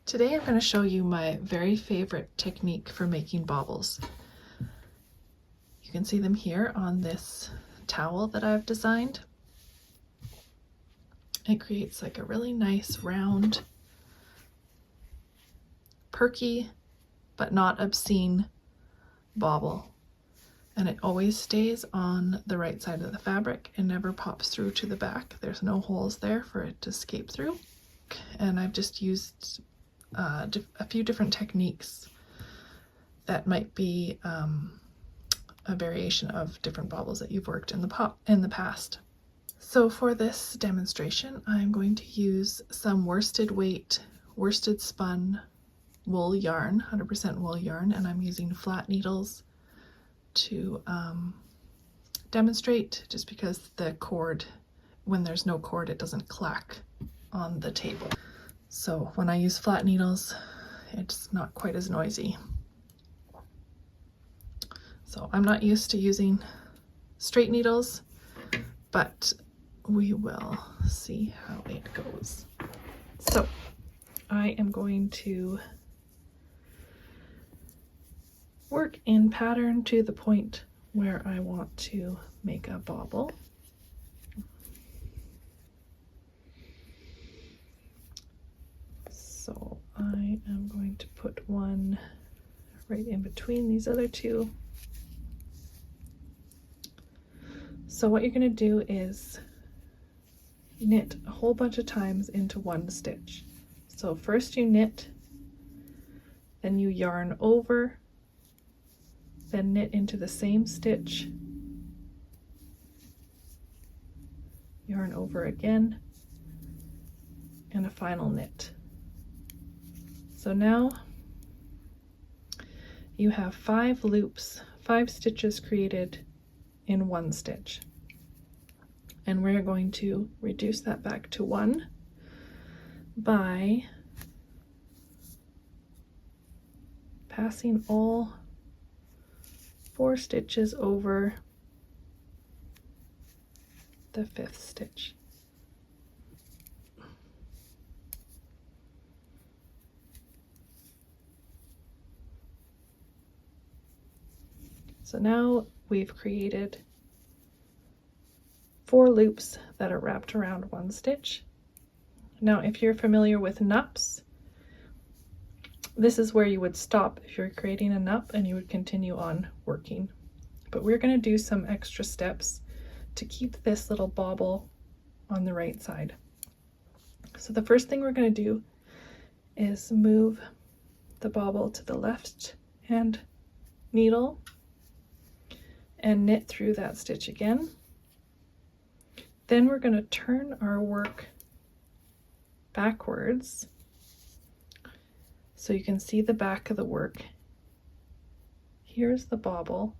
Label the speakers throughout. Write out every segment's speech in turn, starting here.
Speaker 1: Today I'm going to show you my very favorite technique for making baubles. You can see them here on this towel that I've designed. It creates like a really nice round, perky, but not obscene bauble. And it always stays on the right side of the fabric and never pops through to the back. There's no holes there for it to escape through. And I've just used a few different techniques that might be a variation of different baubles that you've worked in the past. So for this demonstration, I'm going to use some worsted weight, worsted spun wool yarn, 100% wool yarn, and I'm using flat needles to demonstrate, just because the cord, when there's no cord, it doesn't clack on the table. So when I use flat needles, it's not quite as noisy. So I'm not used to using straight needles, but we will see how it goes. So I am going to work in pattern to the point where I want to make a bauble. So I am going to put one right in between these other two. So what you're going to do is knit a whole bunch of times into one stitch. So first you knit, then you yarn over, then knit into the same stitch, yarn over again, and a final knit. So now you have 5 loops, 5 stitches created in one stitch. And we're going to reduce that back to 1 by passing all 4 stitches over the 5th stitch. So now we've created 4 loops that are wrapped around one stitch. Now, if you're familiar with nups, this is where you would stop if you're creating a nup, and you would continue on working. But we're going to do some extra steps to keep this little bauble on the right side. So the first thing we're going to do is move the bauble to the left hand needle and knit through that stitch again. Then we're going to turn our work backwards so you can see the back of the work. Here's the bauble,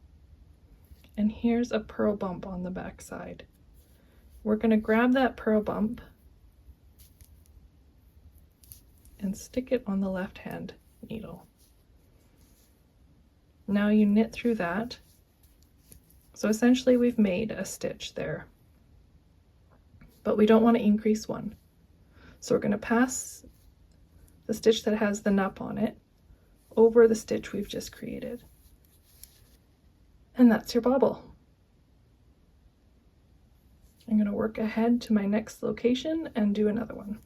Speaker 1: and here's a purl bump on the back side. We're going to grab that purl bump and stick it on the left hand needle. Now you knit through that. So essentially we've made a stitch there, but we don't want to increase one. So we're going to pass the stitch that has the nup on it over the stitch we've just created. And that's your bauble. I'm going to work ahead to my next location and do another one.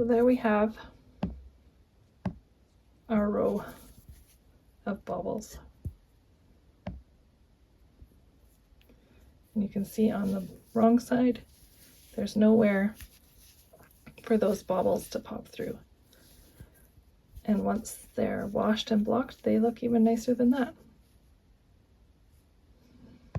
Speaker 1: So there we have our row of bubbles. And you can see on the wrong side, there's nowhere for those bobbles to pop through. And once they're washed and blocked, they look even nicer than that.